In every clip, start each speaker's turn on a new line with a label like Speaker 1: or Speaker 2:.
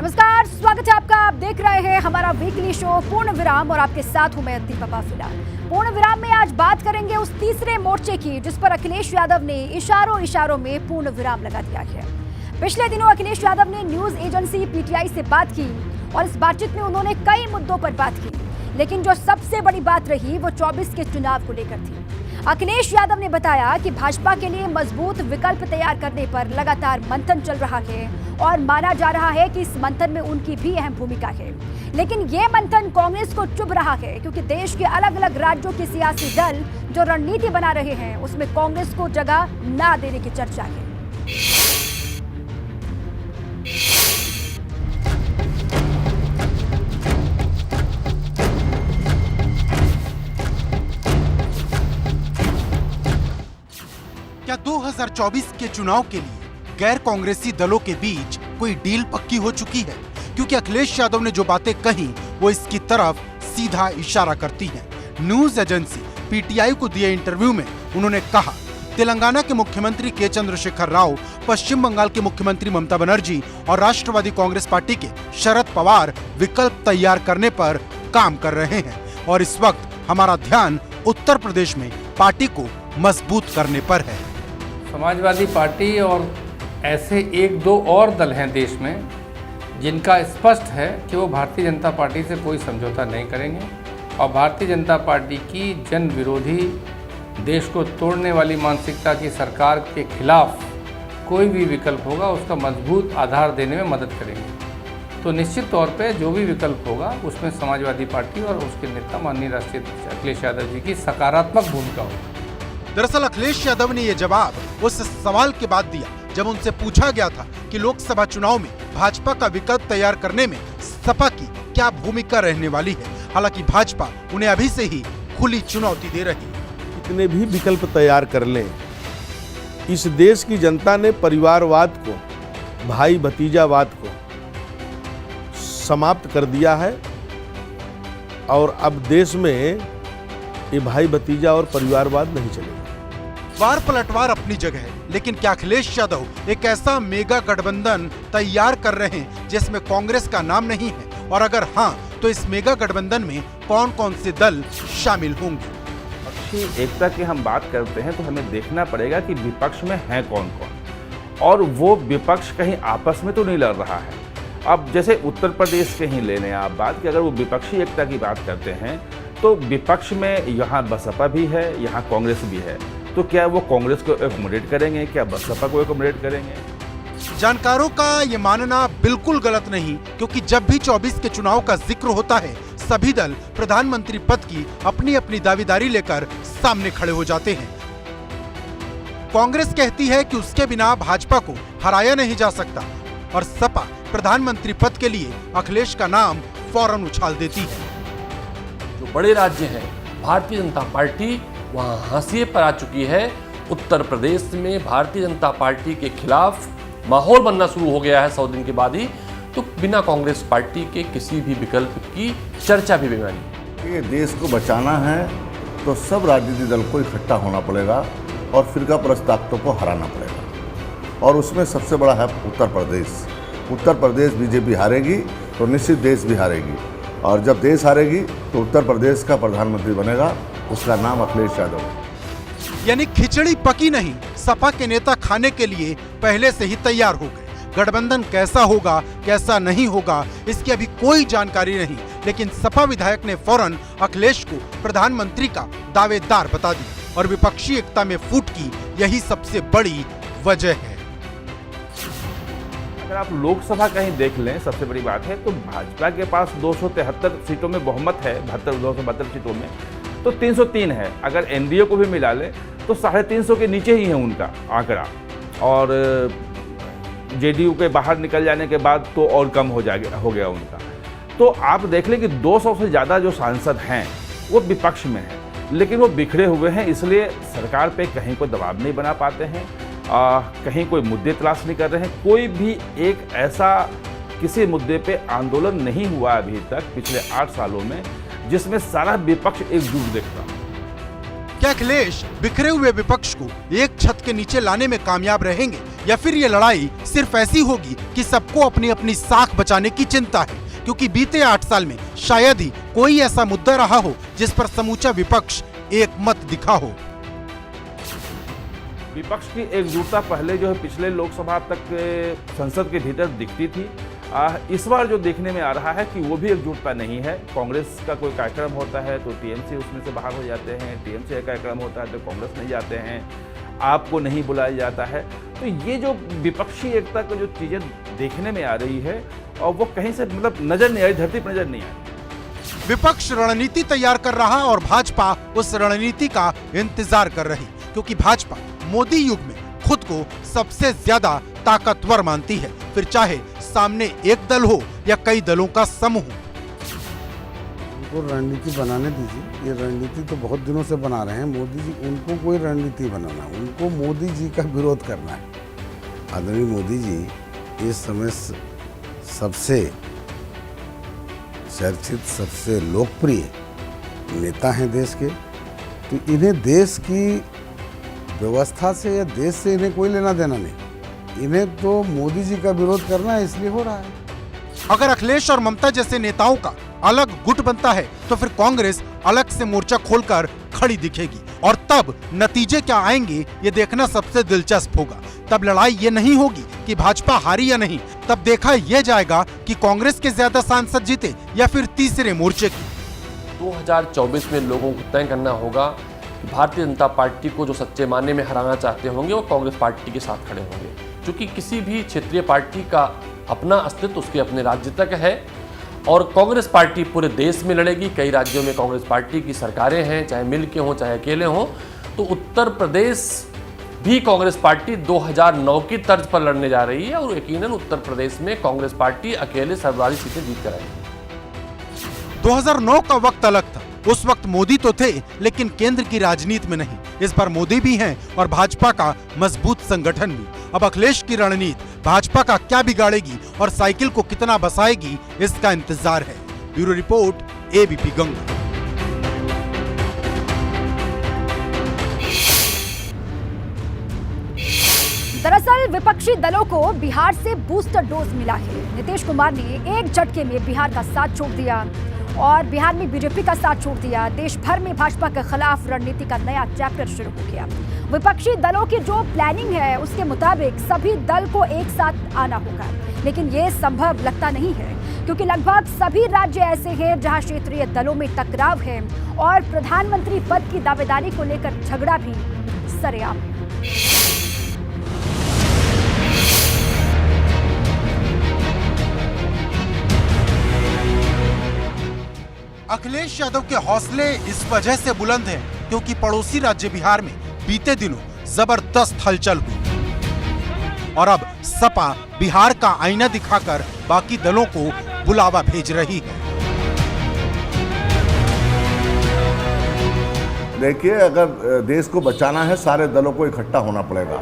Speaker 1: नमस्कार, स्वागत है आपका। आप देख रहे हैं हमारा वीकली शो पूर्ण विराम और आपके साथ हूं मैं दीपा फिलहाल। पूर्ण विराम में आज बात करेंगे उस तीसरे मोर्चे की जिस पर अखिलेश यादव ने इशारों में पूर्ण विराम लगा दिया है। पिछले दिनों अखिलेश यादव ने न्यूज एजेंसी पीटीआई से बात की और इस बातचीत में उन्होंने कई मुद्दों पर बात की, लेकिन जो सबसे बड़ी बात रही वो 24 के चुनाव को लेकर थी। अखिलेश यादव ने बताया कि भाजपा के लिए मजबूत विकल्प तैयार करने पर लगातार मंथन चल रहा है और माना जा रहा है कि इस मंथन में उनकी भी अहम भूमिका है। लेकिन ये मंथन कांग्रेस को चुभ रहा है क्योंकि देश के अलग अलग राज्यों के सियासी दल जो रणनीति बना रहे हैं उसमें कांग्रेस को जगह ना देने की चर्चा है।
Speaker 2: क्या 2024 के चुनाव के लिए गैर कांग्रेसी दलों के बीच कोई डील पक्की हो चुकी है? क्योंकि अखिलेश यादव ने जो बातें कही वो इसकी तरफ सीधा इशारा करती हैं। न्यूज एजेंसी पीटीआई को दिए इंटरव्यू में उन्होंने कहा, तेलंगाना के मुख्यमंत्री के चंद्रशेखर राव, पश्चिम बंगाल के मुख्यमंत्री ममता बनर्जी और राष्ट्रवादी कांग्रेस पार्टी के शरद पवार विकल्प तैयार करने पर काम कर रहे हैं और इस वक्त हमारा ध्यान उत्तर प्रदेश में पार्टी को मजबूत करने पर है।
Speaker 3: समाजवादी पार्टी और ऐसे एक दो और दल हैं देश में जिनका स्पष्ट है कि वो भारतीय जनता पार्टी से कोई समझौता नहीं करेंगे और भारतीय जनता पार्टी की जन विरोधी, देश को तोड़ने वाली मानसिकता की सरकार के खिलाफ कोई भी विकल्प होगा उसका मजबूत आधार देने में मदद करेंगे। तो निश्चित तौर पे जो भी विकल्प होगा उसमें समाजवादी पार्टी और उसके नेता माननीय राष्ट्रीय अध्यक्ष अखिलेश यादव जी की सकारात्मक भूमिका होगी।
Speaker 2: दरअसल अखिलेश यादव ने यह जवाब उस सवाल के बाद दिया जब उनसे पूछा गया था कि लोकसभा चुनाव में भाजपा का विकल्प तैयार करने में सपा की क्या भूमिका रहने वाली है। हालांकि भाजपा उन्हें अभी से ही खुली चुनौती दे रही है।
Speaker 4: कितने भी विकल्प तैयार कर लें, इस देश की जनता ने परिवारवाद को, भाई भतीजावाद को समाप्त कर दिया है और अब देश में ये भाई भतीजा और परिवारवाद नहीं चलेगा।
Speaker 2: वार पलटवार अपनी जगह है, लेकिन क्या अखिलेश यादव एक ऐसा मेगा गठबंधन तैयार कर रहे हैं जिसमें कांग्रेस का नाम नहीं है? और अगर हाँ, तो इस मेगा गठबंधन में कौन कौन से दल शामिल होंगे?
Speaker 5: पक्षी एकता की हम बात करते हैं तो हमें देखना पड़ेगा कि विपक्ष में है कौन कौन और वो विपक्ष कहीं आपस में तो नहीं लड़ रहा है। अब जैसे उत्तर प्रदेश के ही ले लें आप बात कि अगर वो विपक्षी एकता की बात करते हैं तो विपक्ष में यहाँ बसपा भी है, यहाँ कांग्रेस भी है। तो क्या वो कांग्रेस को एकोमोडेट करेंगे, क्या बसपा को एकोमोडेट करेंगे?
Speaker 2: जानकारों का ये मानना बिल्कुल गलत नहीं, क्योंकि जब भी 24 के चुनाव का जिक्र होता है सभी दल प्रधानमंत्री पद की अपनी अपनी दावेदारी लेकर सामने खड़े हो जाते हैं। कांग्रेस कहती है कि उसके बिना भाजपा को हराया नहीं जा सकता और सपा प्रधानमंत्री पद के लिए अखिलेश का नाम फौरन उछाल देती है।
Speaker 6: जो बड़े राज्य हैं, भारतीय जनता पार्टी वहां हाशिए पर आ चुकी है। उत्तर प्रदेश में भारतीय जनता पार्टी के खिलाफ माहौल बनना शुरू हो गया है 100 दिन के बाद ही। तो बिना कांग्रेस पार्टी के किसी भी विकल्प की चर्चा भी बेमानी।
Speaker 7: ये देश को बचाना है तो सब राजनीतिक दल को इकट्ठा होना पड़ेगा और फिरका परस्त ताकतों को हराना पड़ेगा और उसमें सबसे बड़ा है उत्तर प्रदेश। उत्तर प्रदेश बीजेपी हारेगी तो निश्चित देश भी हारेगी और जब देश हारेगी तो उत्तर प्रदेश का प्रधानमंत्री बनेगा, उसका नाम अखिलेश यादव है।
Speaker 2: यानी खिचड़ी पकी नहीं, सपा के नेता खाने के लिए पहले से ही तैयार हो गए। गठबंधन कैसा होगा कैसा नहीं होगा इसकी अभी कोई जानकारी नहीं, लेकिन सपा विधायक ने फौरन अखिलेश को प्रधानमंत्री का दावेदार बता दिया और विपक्षी एकता में फूट की यही सबसे बड़ी वजह है।
Speaker 5: अगर आप लोकसभा कहीं देख लें, सबसे बड़ी बात है तो भाजपा के पास 273 सीटों में बहुमत है, 272 सीटों में तो 303 है। अगर एनडीए को भी मिला ले तो 350 के नीचे ही है उनका आंकड़ा और जेडीयू के बाहर निकल जाने के बाद तो और कम हो गया उनका। तो आप देख लें कि 200 से ज़्यादा जो सांसद हैं वो विपक्ष में हैं, लेकिन वो बिखरे हुए हैं, इसलिए सरकार पे कहीं कोई दबाव नहीं बना पाते हैं, कहीं कोई मुद्दे तलाश नहीं कर रहे हैं। कोई भी एक ऐसा किसी मुद्दे पे आंदोलन नहीं हुआ अभी तक पिछले 8 सालों में जिसमें सारा विपक्ष एकजुट देखता।
Speaker 2: क्या अखिलेश बिखरे हुए विपक्ष को एक छत के नीचे लाने में कामयाब रहेंगे या फिर ये लड़ाई सिर्फ ऐसी होगी कि सबको अपनी अपनी साख बचाने की चिंता है, क्योंकि बीते 8 साल में शायद ही कोई ऐसा मुद्दा रहा हो जिस पर समूचा विपक्ष एक मत दिखा हो।
Speaker 5: विपक्ष की एकजुटता पहले जो है पिछले लोकसभा तक संसद के भीतर दिखती थी। इस बार जो देखने में आ रहा है कि वो भी एकजुटता नहीं है। कांग्रेस का कोई कार्यक्रम होता है तो टीएमसी उसमें से बाहर हो जाते हैं, टीएमसी का कार्यक्रम होता है तो कांग्रेस नहीं जाते हैं, आपको नहीं बुलाया जाता है। तो ये जो विपक्षी एकता को जो चीज़ें देखने में आ रही है और वो कहीं से मतलब नजर नहीं आ रही, धरती पर नजर नहीं आ रही।
Speaker 2: विपक्ष रणनीति तैयार कर रहा और भाजपा उस रणनीति का इंतजार कर रही, क्योंकि भाजपा मोदी युग में खुद को सबसे ज्यादा ताकतवर मानती है, फिर चाहे सामने एक दल हो या कई दलों का समूह।
Speaker 8: उनको रणनीति बनाने दीजिए, ये रणनीति तो बहुत दिनों से बना रहे हैं मोदी जी। उनको कोई रणनीति बनाना, उनको मोदी जी का विरोध करना है। आदरणीय मोदी जी इस समय सबसे चर्चित, सबसे लोकप्रिय नेता हैं देश के, तो इन्हें देश की व्यवस्था से या देश से इन्हें कोई लेना देना नहीं। इन्हें तो मोदी जी का विरोध करना है, इसलिए हो रहा है।
Speaker 2: अगर अखिलेश और ममता जैसे नेताओं का अलग गुट बनता है तो फिर कांग्रेस अलग से मोर्चा खोलकर खड़ी दिखेगी, और तब नतीजे क्या आएंगे ये देखना सबसे दिलचस्प होगा। तब लड़ाई ये नहीं होगी कि भाजपा हारी या नहीं, तब देखा यह जाएगा कि कांग्रेस के ज्यादा सांसद जीते या फिर तीसरे मोर्चे की।
Speaker 6: 2024 में लोगों को तय करना होगा कि भारतीय जनता पार्टी को जो सच्चे मायने में हराना चाहते होंगे वो कांग्रेस पार्टी के साथ खड़े होंगे, क्योंकि किसी भी क्षेत्रीय पार्टी का अपना अस्तित्व उसके अपने राज्य तक है, और कांग्रेस पार्टी पूरे देश में लड़ेगी। कई राज्यों में कांग्रेस पार्टी की सरकारें हैं, चाहे मिल के हों चाहे अकेले हों। तो उत्तर प्रदेश भी कांग्रेस पार्टी 2009 की तर्ज पर लड़ने जा रही है, और यकीनन उत्तर प्रदेश में कांग्रेस पार्टी अकेले सर्वाधिक सीटें जीत कर आएगी।
Speaker 2: 2009 का वक्त अलग था, उस वक्त मोदी तो थे लेकिन केंद्र की राजनीति में नहीं। इस बार मोदी भी हैं और भाजपा का मजबूत संगठन भी। अब अखिलेश की रणनीति भाजपा का क्या बिगाड़ेगी और साइकिल को कितना बसाएगी, इसका इंतजार है। Bureau report, ABP Ganga.
Speaker 1: दरअसल विपक्षी दलों को बिहार से बूस्टर डोज मिला है। नीतीश कुमार ने एक झटके में बिहार का साथ छोड़ दिया और बिहार में बीजेपी का साथ छोड़ दिया। देश भर में भाजपा के खिलाफ रणनीति का नया चैप्टर शुरू हो गया। विपक्षी दलों की जो प्लानिंग है उसके मुताबिक सभी दल को एक साथ आना होगा, लेकिन ये संभव लगता नहीं है, क्योंकि लगभग सभी राज्य ऐसे हैं जहां क्षेत्रीय दलों में टकराव है और प्रधानमंत्री पद की दावेदारी को लेकर झगड़ा भी सरेआम है।
Speaker 2: अखिलेश यादव के हौसले इस वजह से बुलंद हैं क्योंकि पड़ोसी राज्य बिहार में बीते दिनों जबरदस्त हलचल हुई और अब सपा बिहार का आईना दिखाकर बाकी दलों को बुलावा भेज रही है।
Speaker 7: देखिए, अगर देश को बचाना है सारे दलों को इकट्ठा होना पड़ेगा।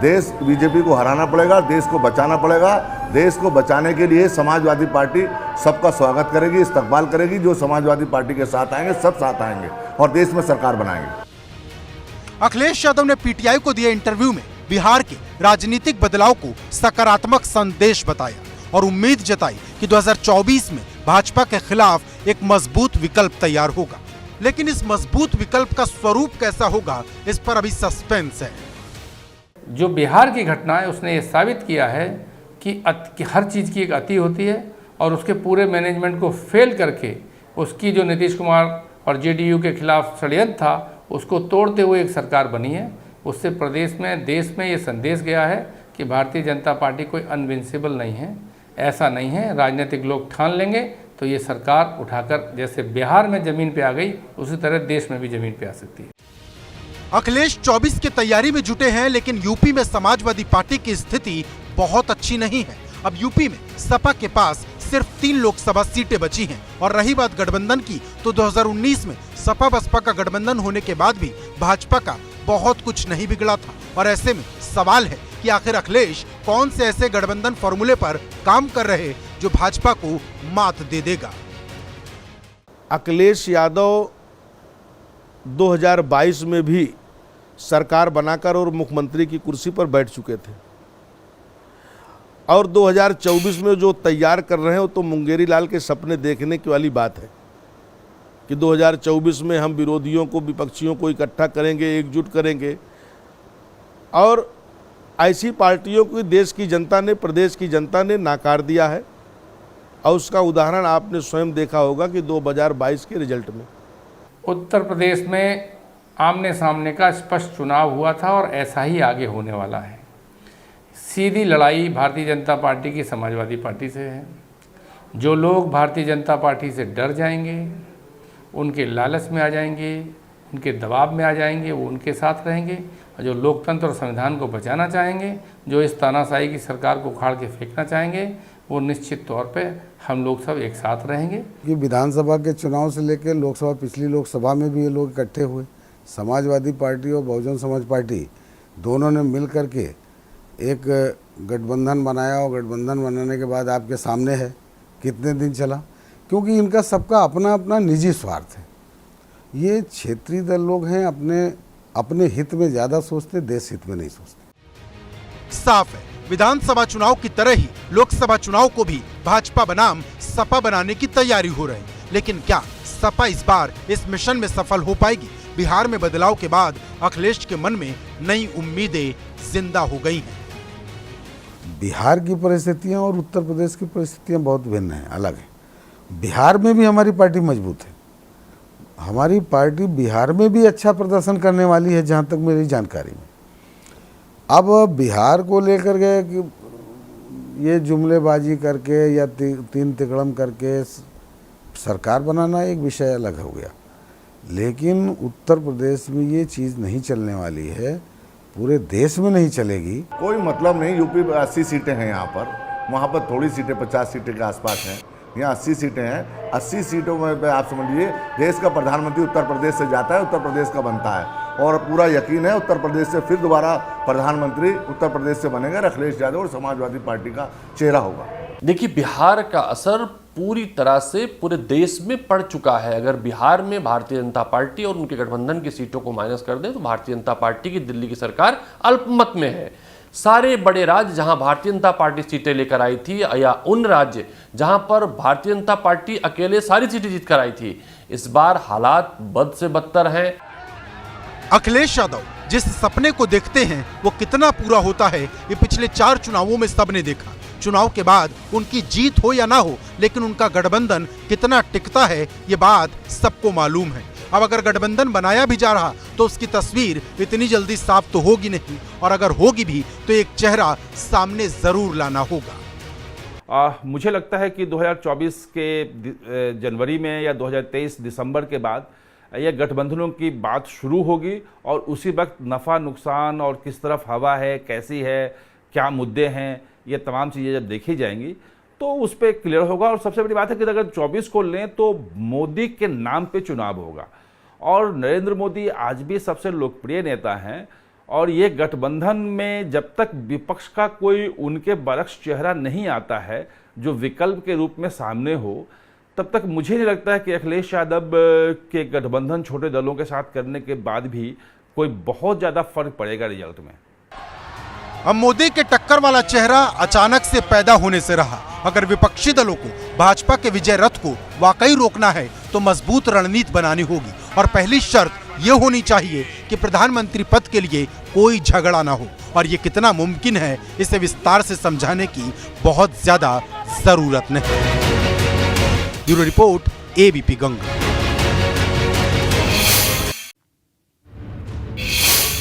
Speaker 7: देश बीजेपी को हराना पड़ेगा, देश को बचाना पड़ेगा। देश को बचाने के लिए समाजवादी पार्टी सबका स्वागत करेगी, इस्तकबाल करेगी। जो समाजवादी पार्टी के साथ आएंगे सब साथ आएंगे और देश में सरकार बनाएंगे।
Speaker 2: अखिलेश यादव ने पीटीआई को दिए इंटरव्यू में बिहार के राजनीतिक बदलाव को सकारात्मक संदेश बताया और उम्मीद जताई कि 2024 में भाजपा के खिलाफ एक मजबूत विकल्प तैयार होगा। लेकिन इस मजबूत विकल्प का स्वरूप कैसा होगा, इस पर अभी सस्पेंस है।
Speaker 3: जो बिहार की घटना है उसने ये साबित किया है कि हर चीज़ की एक अति होती है और उसके पूरे मैनेजमेंट को फेल करके उसकी जो नीतीश कुमार और जेडीयू के खिलाफ षड्यंत्र था उसको तोड़ते हुए एक सरकार बनी है। उससे प्रदेश में, देश में ये संदेश गया है कि भारतीय जनता पार्टी कोई अनविंसिबल नहीं है। ऐसा नहीं है, राजनीतिक लोग ठान लेंगे तो ये सरकार उठाकर जैसे बिहार में ज़मीन पे आ गई उसी तरह देश में भी ज़मीन पे आ सकती है।
Speaker 2: अखिलेश 24 की तैयारी में जुटे हैं, लेकिन यूपी में समाजवादी पार्टी की स्थिति बहुत अच्छी नहीं है। अब यूपी में सपा के पास सिर्फ 3 लोकसभा सीटें बची हैं और रही बात गठबंधन की, तो 2019 में सपा बसपा का गठबंधन होने के बाद भी भाजपा का बहुत कुछ नहीं बिगड़ा था। और ऐसे में सवाल है कि आखिर अखिलेश कौन से ऐसे गठबंधन फॉर्मूले पर काम कर रहे जो भाजपा को मात दे देगा।
Speaker 4: अखिलेश यादव 2022 में भी सरकार बनाकर और मुख्यमंत्री की कुर्सी पर बैठ चुके थे। और 2024 में जो तैयार कर रहे हैं वो तो मुंगेरी लाल के सपने देखने की वाली बात है कि 2024 में हम विरोधियों को, विपक्षियों को इकट्ठा करेंगे, एकजुट करेंगे। और ऐसी पार्टियों को देश की जनता ने, प्रदेश की जनता ने नाकार दिया है और उसका उदाहरण आपने स्वयं देखा होगा कि 2022 के रिजल्ट में।
Speaker 3: उत्तर प्रदेश में आमने सामने का स्पष्ट चुनाव हुआ था और ऐसा ही आगे होने वाला है। सीधी लड़ाई भारतीय जनता पार्टी की समाजवादी पार्टी से है। जो लोग भारतीय जनता पार्टी से डर जाएंगे, उनके लालच में आ जाएंगे, उनके दबाव में आ जाएंगे, वो उनके साथ रहेंगे। और जो लोकतंत्र और संविधान को बचाना चाहेंगे, जो इस तानाशाही की सरकार को उखाड़ के फेंकना चाहेंगे, वो निश्चित तौर पे हम लोग सब एक साथ रहेंगे।
Speaker 8: कि विधानसभा के चुनाव से लेकर लोकसभा, पिछली लोकसभा में भी ये लोग इकट्ठे हुए। समाजवादी पार्टी और बहुजन समाज पार्टी दोनों ने मिल करके एक गठबंधन बनाया और गठबंधन बनाने के बाद आपके सामने है कितने दिन चला, क्योंकि इनका सबका अपना अपना निजी स्वार्थ है। ये क्षेत्रीय दल लोग हैं, अपने हित में ज़्यादा सोचते, देश हित में नहीं सोचते।
Speaker 2: साफ है, विधानसभा चुनाव की तरह ही लोकसभा चुनाव को भी भाजपा बनाम सपा बनाने की तैयारी हो रही। लेकिन क्या सपा इस बार इस मिशन में सफल हो पाएगी? बिहार में बदलाव के बाद अखिलेश के मन में नई उम्मीदें जिंदा हो गई हैं।
Speaker 8: बिहार की परिस्थितियां और उत्तर प्रदेश की परिस्थितियां बहुत भिन्न हैं, अलग है। बिहार में भी हमारी पार्टी मजबूत है। हमारी पार्टी बिहार में भी अच्छा प्रदर्शन करने वाली है, जहां तक मेरी जानकारी में। अब बिहार को लेकर के कि ये जुमलेबाजी करके या तीन तिकड़म करके सरकार बनाना एक विषय अलग हो गया, लेकिन उत्तर प्रदेश में ये चीज़ नहीं चलने वाली है, पूरे देश में नहीं चलेगी।
Speaker 7: कोई मतलब नहीं। यूपी में 80 सीटें हैं यहाँ पर, वहाँ पर थोड़ी सीटें 50 सीटें के आसपास हैं, यहाँ 80 सीटें हैं। 80 सीटों में आप समझिए देश का प्रधानमंत्री उत्तर प्रदेश से जाता है, उत्तर प्रदेश का बनता है, और पूरा यकीन है उत्तर प्रदेश से फिर दोबारा प्रधानमंत्री उत्तर प्रदेश से बनेगा। अखिलेश यादव और समाजवादी पार्टी का चेहरा होगा।
Speaker 6: देखिए, बिहार का असर पूरी तरह से पूरे देश में पड़ चुका है। अगर बिहार में भारतीय जनता पार्टी और उनके गठबंधन की सीटों को माइनस कर दें तो भारतीय जनता पार्टी की दिल्ली की सरकार अल्पमत में है। सारे बड़े राज्य जहां भारतीय जनता पार्टी सीटें लेकर आई थी, या उन राज्य जहां पर भारतीय जनता पार्टी अकेले सारी सीटें जीत कर आई थी, इस बार हालात बद से बदतर हैं।
Speaker 2: अखिलेश यादव जिस सपने को देखते हैं वो कितना पूरा होता है, ये पिछले 4 चुनावों में सबने देखा। चुनाव के बाद उनकी जीत हो या ना हो, लेकिन उनका गठबंधन कितना टिकता है ये बात सबको मालूम है। अब अगर गठबंधन बनाया भी जा रहा तो उसकी तस्वीर इतनी जल्दी साफ तो होगी नहीं, और अगर होगी भी तो एक चेहरा सामने जरूर लाना होगा।
Speaker 5: मुझे लगता है कि 2024 के जनवरी में या 2023 दिसंबर के बाद यह गठबंधनों की बात शुरू होगी, और उसी वक्त नफ़ा नुकसान और किस तरफ हवा है, कैसी है, क्या मुद्दे हैं, ये तमाम चीज़ें जब देखी जाएंगी तो उस पर क्लियर होगा। और सबसे बड़ी बात है कि अगर 24 को लें तो मोदी के नाम पे चुनाव होगा, और नरेंद्र मोदी आज भी सबसे लोकप्रिय नेता हैं, और ये गठबंधन में जब तक विपक्ष का कोई उनके बरक्स चेहरा नहीं आता है जो विकल्प के रूप में सामने हो, तब तक मुझे नहीं लगता है कि अखिलेश यादव के गठबंधन छोटे दलों के साथ करने के बाद भी कोई बहुत ज़्यादा फर्क पड़ेगा रिजल्ट में।
Speaker 2: अब मोदी के टक्कर वाला चेहरा अचानक से पैदा होने से रहा। अगर विपक्षी दलों को भाजपा के विजय रथ को वाकई रोकना है तो मजबूत रणनीति बनानी होगी, और पहली शर्त ये होनी चाहिए कि प्रधानमंत्री पद के लिए कोई झगड़ा ना हो। और ये कितना मुमकिन है इसे विस्तार से समझाने की बहुत ज्यादा जरूरत नहीं। Bureau report, ABP Ganga.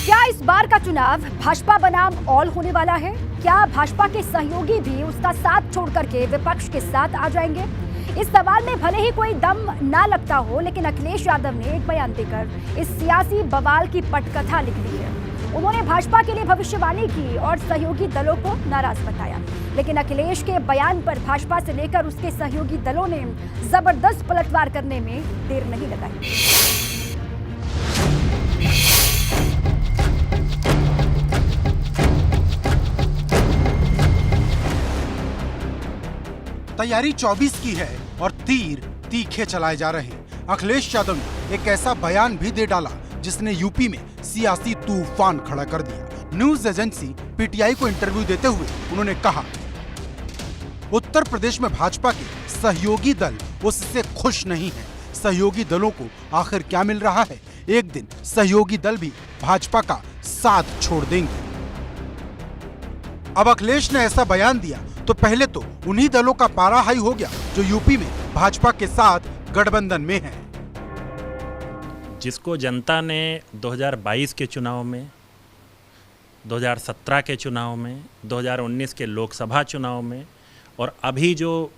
Speaker 1: क्या इस बार का चुनाव भाजपा बनाम ऑल होने वाला है? क्या भाजपा के सहयोगी भी उसका साथ छोड़ करके विपक्ष के साथ आ जाएंगे? इस सवाल में भले ही कोई दम ना लगता हो, लेकिन अखिलेश यादव ने एक बयान देकर इस सियासी बवाल की पटकथा लिख दी है। उन्होंने भाजपा के लिए भविष्यवाणी की और सहयोगी दलों को नाराज बताया, लेकिन अखिलेश के बयान पर भाजपा से लेकर उसके सहयोगी दलों ने जबरदस्त पलटवार करने में देर नहीं लगाई।
Speaker 2: तैयारी 24 की है और तीर तीखे चलाए जा रहे हैं। अखिलेश यादव ने एक ऐसा बयान भी दे डाला जिसने यूपी में सियासी तूफान खड़ा कर दिया। न्यूज एजेंसी पीटीआई को इंटरव्यू देते हुए उन्होंने कहा, उत्तर प्रदेश में भाजपा के सहयोगी दल उससे खुश नहीं है। सहयोगी दलों को आखिर क्या मिल रहा है? एक दिन सहयोगी दल भी भाजपा का साथ छोड़ देंगे। अब अखिलेश ने ऐसा बयान दिया तो पहले तो उन्हीं दलों का पारा हाई हो गया जो यूपी में भाजपा के साथ गठबंधन में हैं।
Speaker 9: जिसको जनता ने 2022 के चुनाव में, 2017 के चुनाव में, 2019 के लोकसभा चुनाव में और अभी जो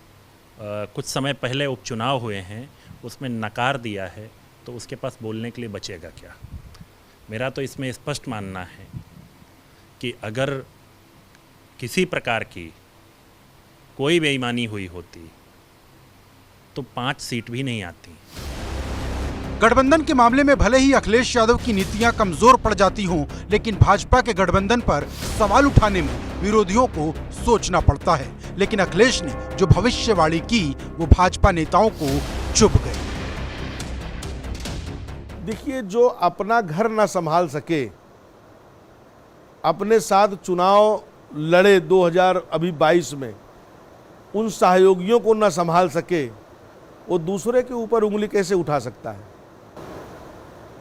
Speaker 9: कुछ समय पहले उपचुनाव हुए हैं उसमें नकार दिया है, तो उसके पास बोलने के लिए बचेगा क्या? मेरा तो इसमें स्पष्ट मानना है कि अगर किसी प्रकार की कोई बेईमानी हुई होती तो 5 सीट भी नहीं आती।
Speaker 2: गठबंधन के मामले में भले ही अखिलेश यादव की नीतियां कमजोर पड़ जाती हों, लेकिन भाजपा के गठबंधन पर सवाल उठाने में विरोधियों को सोचना पड़ता है। लेकिन अखिलेश ने जो भविष्यवाणी की वो भाजपा नेताओं को चुभ गई।
Speaker 4: देखिए, जो अपना घर ना संभाल सके, अपने साथ चुनाव लड़े 2022 में, उन सहयोगियों को ना संभाल सके, वो दूसरे के ऊपर उंगली कैसे उठा सकता है?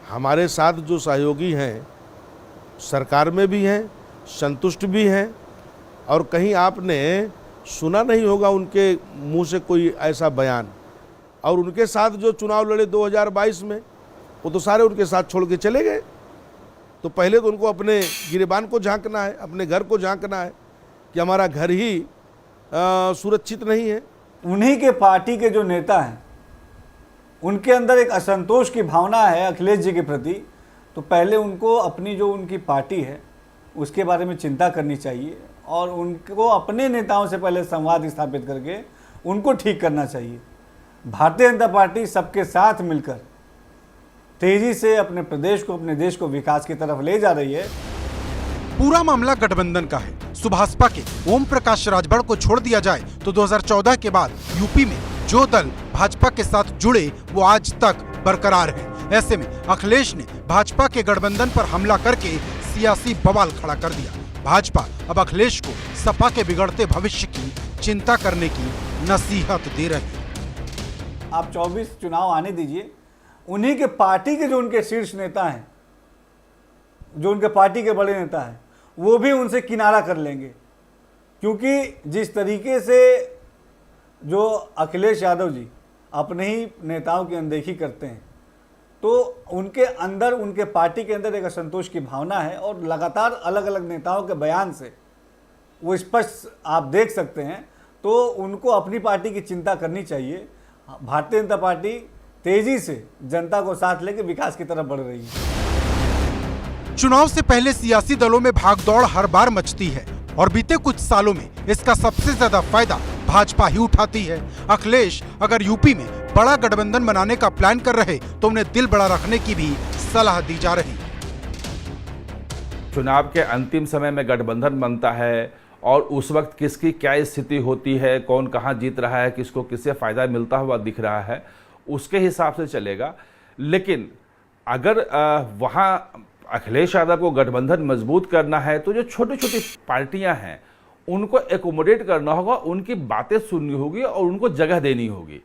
Speaker 4: हमारे साथ जो सहयोगी हैं सरकार में भी हैं, संतुष्ट भी हैं, और कहीं आपने सुना नहीं होगा उनके मुंह से कोई ऐसा बयान। और उनके साथ जो चुनाव लड़े 2022 में, वो तो सारे उनके साथ छोड़ के चले गए। तो पहले तो उनको अपने गिरेबान को झांकना है, अपने घर को झांकना है कि हमारा घर ही सुरक्षित नहीं है।
Speaker 10: उन्हीं के पार्टी के जो नेता हैं उनके अंदर एक असंतोष की भावना है अखिलेश जी के प्रति, तो पहले उनको अपनी जो उनकी पार्टी है उसके बारे में चिंता करनी चाहिए और उनको अपने नेताओं से पहले संवाद स्थापित करके उनको ठीक करना चाहिए। भारतीय जनता पार्टी सबके साथ मिलकर तेजी से अपने प्रदेश को, अपने देश को विकास की तरफ ले जा रही है।
Speaker 2: पूरा मामला गठबंधन का है। सुभाषपा के ओम प्रकाश राजभर को छोड़ दिया जाए तो 2014 के बाद यूपी में जो दल भाजपा के साथ जुड़े वो आज तक बरकरार हैं। ऐसे में अखिलेश ने भाजपा के गठबंधन पर हमला करके सियासी बवाल खड़ा कर दिया। भाजपा अब अखिलेश को सपा के बिगड़ते भविष्य की चिंता करने की नसीहत दे रही है।
Speaker 10: आप 24 चुनाव आने दीजिए, उन्हीं के पार्टी के जो उनके शीर्ष नेता हैं, जो उनके पार्टी के बड़े नेता हैं, वो भी उनसे किनारा कर लेंगे। क्योंकि जिस तरीके से जो अखिलेश यादव जी अपने ही नेताओं की अनदेखी करते हैं, तो उनके अंदर, उनके पार्टी के अंदर एक असंतोष की भावना है और लगातार अलग अलग नेताओं के बयान से वो स्पष्ट आप देख सकते हैं। तो उनको अपनी पार्टी की चिंता करनी चाहिए। भारतीय जनता पार्टी तेजी से जनता को साथ लेकर विकास की तरफ बढ़ रही है।
Speaker 2: चुनाव से पहले सियासी दलों में भागदौड़ हर बार मचती है और बीते कुछ सालों में इसका सबसे ज्यादा फायदा भाजपा ही उठाती है। अखिलेश अगर यूपी में बड़ा गठबंधन बनाने का प्लान कर रहे तो उन्हें दिल बड़ा रखने की भी सलाह दी जा रही।
Speaker 5: चुनाव के अंतिम समय में गठबंधन बनता है और उस वक्त किसकी क्या स्थिति होती है, कौन कहां जीत रहा है, किसको किससे फायदा मिलता हुआ दिख रहा है, उसके हिसाब से चलेगा। लेकिन अगर वहां अखिलेश यादव को गठबंधन मजबूत करना है तो जो छोटी छोटी पार्टियां हैं उनको एकोमोडेट करना होगा, उनकी बातें सुननी होगी और उनको जगह देनी होगी।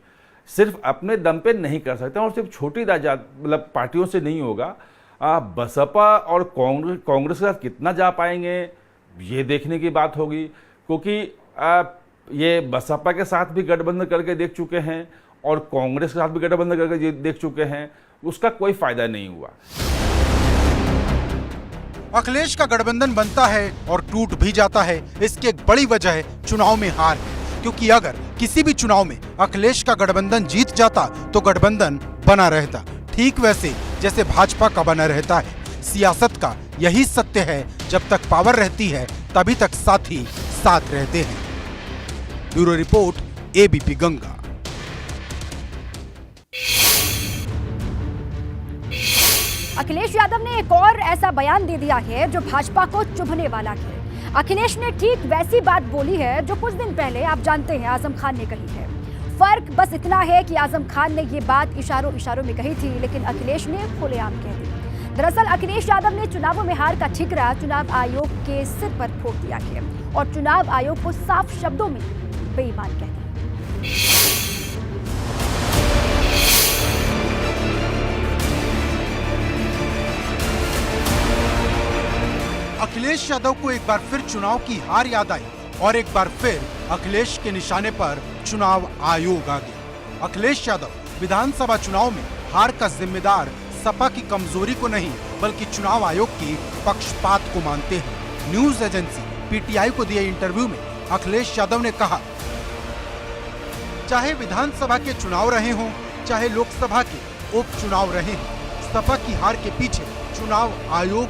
Speaker 5: सिर्फ अपने दम पे नहीं कर सकते और सिर्फ छोटी मतलब पार्टियों से नहीं होगा। बसपा और कांग्रेस के साथ कितना जा पाएंगे ये देखने की बात होगी, क्योंकि ये बसपा के साथ भी गठबंधन करके देख चुके हैं और कांग्रेस के साथ भी गठबंधन करके देख चुके हैं, उसका कोई फायदा नहीं हुआ।
Speaker 2: अखिलेश का गठबंधन बनता है और टूट भी जाता है। इसकी एक बड़ी वजह है चुनाव में हार है, क्योंकि अगर किसी भी चुनाव में अखिलेश का गठबंधन जीत जाता तो गठबंधन बना रहता, ठीक वैसे जैसे भाजपा का बना रहता है। सियासत का यही सत्य है, जब तक पावर रहती है तभी तक साथी साथ रहते हैं। Bureau report, ABP Ganga.
Speaker 1: Akhilesh Yadav ने एक और ऐसा बयान दे दिया है जो भाजपा को चुभने वाला है। अखिलेश ने ठीक वैसी बात बोली है जो कुछ दिन पहले आप जानते हैं आजम खान ने कही है। फर्क बस इतना है कि आजम खान ने ये बात इशारों इशारों में कही थी, लेकिन अखिलेश ने खुलेआम कह दी। दरअसल अखिलेश यादव ने चुनावों में हार का ठिकरा चुनाव आयोग के सिर पर ठोक दिया है और चुनाव आयोग को साफ शब्दों में बेईमान कह दी।
Speaker 2: अखिलेश यादव को एक बार फिर चुनाव की हार याद आई और एक बार फिर अखिलेश के निशाने पर चुनाव आयोग आ गया। अखिलेश यादव विधानसभा चुनाव में हार का जिम्मेदार सपा की कमजोरी को नहीं बल्कि चुनाव आयोग के पक्षपात को मानते हैं। न्यूज एजेंसी पीटीआई को दिए इंटरव्यू में अखिलेश यादव ने कहा, चाहे विधानसभा के चुनाव रहे हों चाहे लोकसभा के उपचुनाव रहे हों, सपा की हार के पीछे चुनाव आयोग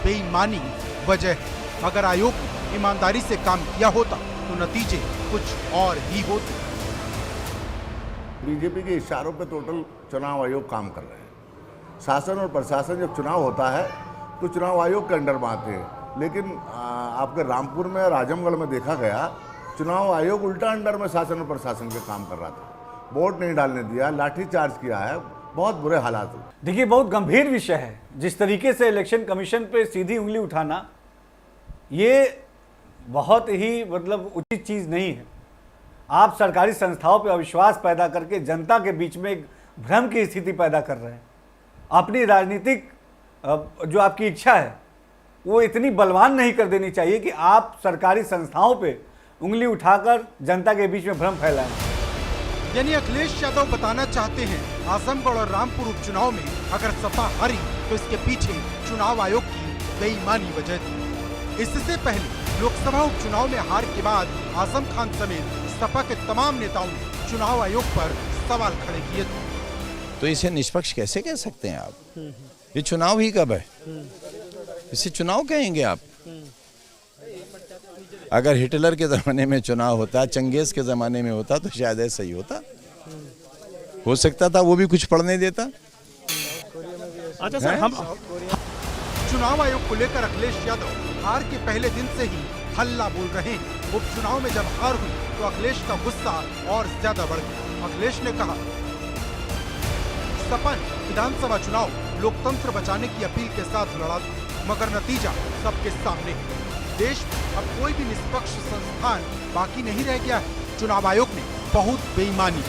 Speaker 2: बेईमानी वजह है। अगर आयोग ने ईमानदारी से काम किया होता तो नतीजे कुछ और ही होते।
Speaker 7: बीजेपी के इशारों पे टोटल चुनाव आयोग काम कर रहे हैं। शासन और प्रशासन जब चुनाव होता है तो चुनाव आयोग के अंडर में आते हैं, लेकिन आपके रामपुर में और आजमगढ़ में देखा गया चुनाव आयोग उल्टा अंडर में शासन और प्रशासन के काम कर रहा था। वोट नहीं डालने दिया, लाठीचार्ज किया है, बहुत बुरे हालात हुए।
Speaker 10: देखिए, बहुत गंभीर विषय है। जिस तरीके से इलेक्शन कमीशन पे सीधी उंगली उठाना, ये बहुत ही मतलब उचित चीज़ नहीं है। आप सरकारी संस्थाओं पे अविश्वास पैदा करके जनता के बीच में एक भ्रम की स्थिति पैदा कर रहे हैं। अपनी राजनीतिक जो आपकी इच्छा है वो इतनी बलवान नहीं कर देनी चाहिए कि आप सरकारी संस्थाओं पे उंगली उठाकर जनता के बीच में भ्रम फैलाएं।
Speaker 2: यानी अखिलेश यादव बताना चाहते हैं आजमगढ़ और रामपुर उपचुनाव में अगर सपा हारी तो इसके पीछे चुनाव आयोग की बेईमानी वजह थी। इससे पहले लोकसभा उपचुनाव में हार के बाद आजम खान समेत सपा के तमाम नेताओं ने चुनाव आयोग पर सवाल खड़े किए थे।
Speaker 11: तो इसे निष्पक्ष कैसे कह सकते हैं आप? ये चुनाव ही कब है? इसे चुनाव कहेंगे आप? अगर हिटलर के ज़माने में चुनाव होता, चंगेज के ज़माने में होता तो शायद ऐसा ही होता। हो सकता था वो भी कुछ पढ़ने देता।
Speaker 9: अच्छा सर, हम
Speaker 2: चुनाव आयोग को लेकर अखिलेश यादव हार के पहले दिन से ही हल्ला बोल रहे हैं। उपचुनाव में जब हार हुई तो अखिलेश का गुस्सा और ज्यादा बढ़ गया। अखिलेश ने कहा, सपा ने विधानसभा चुनाव लोकतंत्र बचाने की अपील के साथ लड़ा, मगर नतीजा सबके सामने है। देश में अब कोई भी निष्पक्ष संस्थान बाकी नहीं रह गया है। चुनाव आयोग ने बहुत बेईमानी,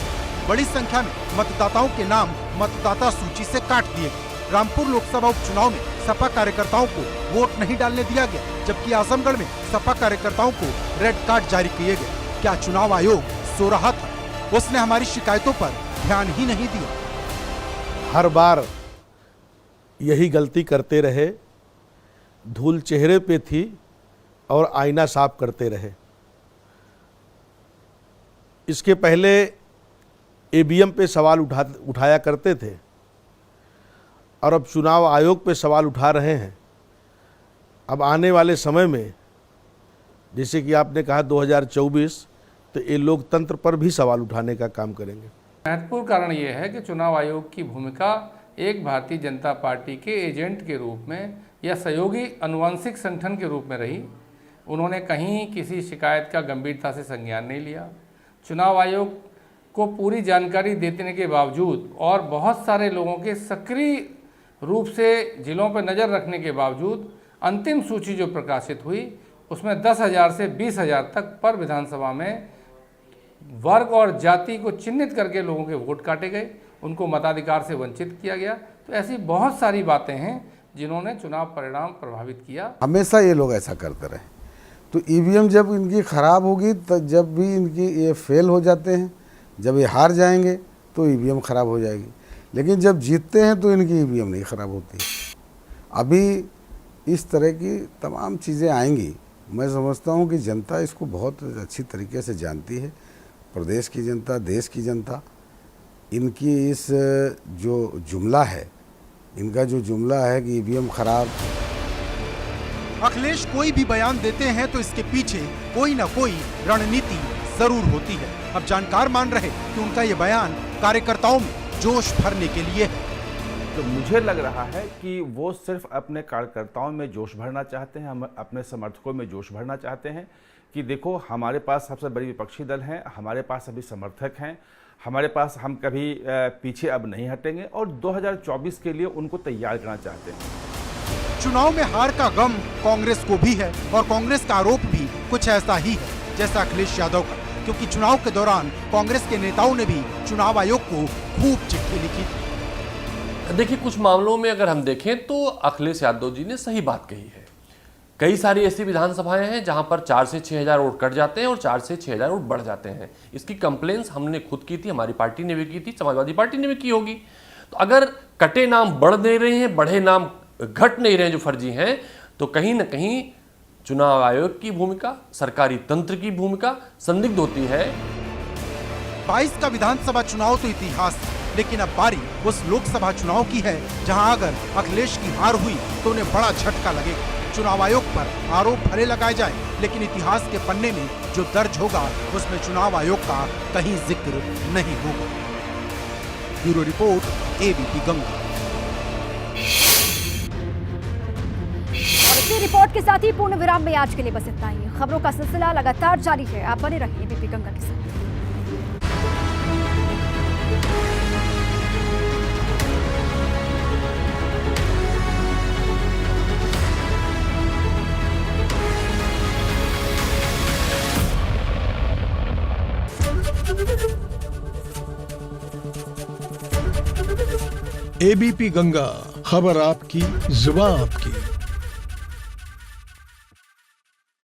Speaker 2: बड़ी संख्या में मतदाताओं के नाम मतदाता सूची से काट दिए गए। रामपुर लोकसभा उपचुनाव में सपा कार्यकर्ताओं को वोट नहीं डालने दिया गया, जबकि आजमगढ़ में सपा कार्यकर्ताओं को रेड कार्ड जारी किए गए। क्या चुनाव आयोग सो रहा था? उसने हमारी शिकायतों पर ध्यान ही नहीं दिया।
Speaker 4: हर बार यही गलती करते रहे, धूल चेहरे पे थी और आईना साफ करते रहे। इसके पहले ईवीएम पे सवाल उठाया करते थे और अब चुनाव आयोग पे सवाल उठा रहे हैं। अब आने वाले समय में जैसे कि आपने कहा 2024, तो ये लोकतंत्र पर भी सवाल उठाने का काम करेंगे।
Speaker 3: महत्वपूर्ण कारण ये है कि चुनाव आयोग की भूमिका एक भारतीय जनता पार्टी के एजेंट के रूप में या सहयोगी अनुवांशिक संगठन के रूप में रही। उन्होंने कहीं किसी शिकायत का गंभीरता से संज्ञान नहीं लिया। चुनाव आयोग को पूरी जानकारी देने के बावजूद और बहुत सारे लोगों के सक्रिय रूप से जिलों पर नज़र रखने के बावजूद अंतिम सूची जो प्रकाशित हुई उसमें 10,000 से 20,000 तक पर विधानसभा में वर्ग और जाति को चिन्हित करके लोगों के वोट काटे गए, उनको मताधिकार से वंचित किया गया। तो ऐसी बहुत सारी बातें हैं जिन्होंने चुनाव परिणाम प्रभावित किया।
Speaker 8: हमेशा ये लोग ऐसा करते रहे। तो ईवीएम जब इनकी ख़राब होगी तो जब भी इनकी ये फेल हो जाते हैं, जब ये हार जाएंगे तो ईवीएम ख़राब हो जाएगी, लेकिन जब जीतते हैं तो इनकी ईवीएम नहीं ख़राब होती। अभी इस तरह की तमाम चीज़ें आएंगी। मैं समझता हूँ कि जनता इसको बहुत अच्छी तरीके से जानती है। प्रदेश की जनता, देश की जनता, इनकी इस जो जुमला है, इनका जो जुमला है कि ईवीएम खराब।
Speaker 2: अखिलेश कोई भी बयान देते हैं तो इसके पीछे कोई ना कोई रणनीति जरूर होती है। अब जानकार मान रहे कि उनका ये बयान कार्यकर्ताओं में जोश भरने के लिए है।
Speaker 5: तो मुझे लग रहा है कि वो सिर्फ अपने कार्यकर्ताओं में जोश भरना चाहते हैं, हम अपने समर्थकों में जोश भरना चाहते हैं कि देखो हमारे पास सबसे बड़ी विपक्षी दल है, हमारे पास अभी समर्थक हैं, हमारे पास, हम कभी पीछे अब नहीं हटेंगे और 2024 के लिए उनको तैयार करना चाहते हैं।
Speaker 2: चुनाव में हार का गम कांग्रेस को भी है और कांग्रेस का आरोप भी कुछ ऐसा ही है जैसा अखिलेश यादव का, क्योंकि चुनाव के दौरान कांग्रेस के नेताओं ने भी चुनाव आयोग को खूब चिट्ठी लिखी थी।
Speaker 6: देखिए, कुछ मामलों में अगर हम देखें तो अखिलेश यादव जी ने सही बात कही है। कई सारी ऐसी विधानसभाएं हैं जहां पर 4 से 6 हज़ार वोट कट जाते हैं और 4 से 6 हज़ार वोट बढ़ जाते हैं। इसकी कंप्लेंट्स हमने खुद की थी, हमारी पार्टी ने भी की थी, समाजवादी पार्टी ने भी की होगी। तो अगर कटे नाम बढ़ नहीं रहे हैं, बढ़े नाम घट नहीं रहे हैं जो फर्जी हैं, तो कहीं ना कहीं चुनाव आयोग की भूमिका, सरकारी तंत्र की भूमिका संदिग्ध होती है।
Speaker 2: 22 का विधानसभा चुनाव तो इतिहास, लेकिन अब बारी उस लोकसभा चुनाव की है जहां अगर अखिलेश की हार हुई तो उन्हें बड़ा झटका लगेगा। चुनाव आयोग पर आरोप भले लगाए जाए, लेकिन इतिहास के पन्ने में जो दर्ज होगा उसमें चुनाव आयोग का कहीं जिक्र नहीं होगा। Bureau report, ABP Ganga.
Speaker 1: और इसी रिपोर्ट के साथ ही पूर्ण विराम में आज के लिए बस इतना ही। खबरों का सिलसिला लगातार जारी है, आप बने रहिए एबीपी गंगा के साथ।
Speaker 12: एबीपी गंगा, खबर आपकी, जुबान आपकी।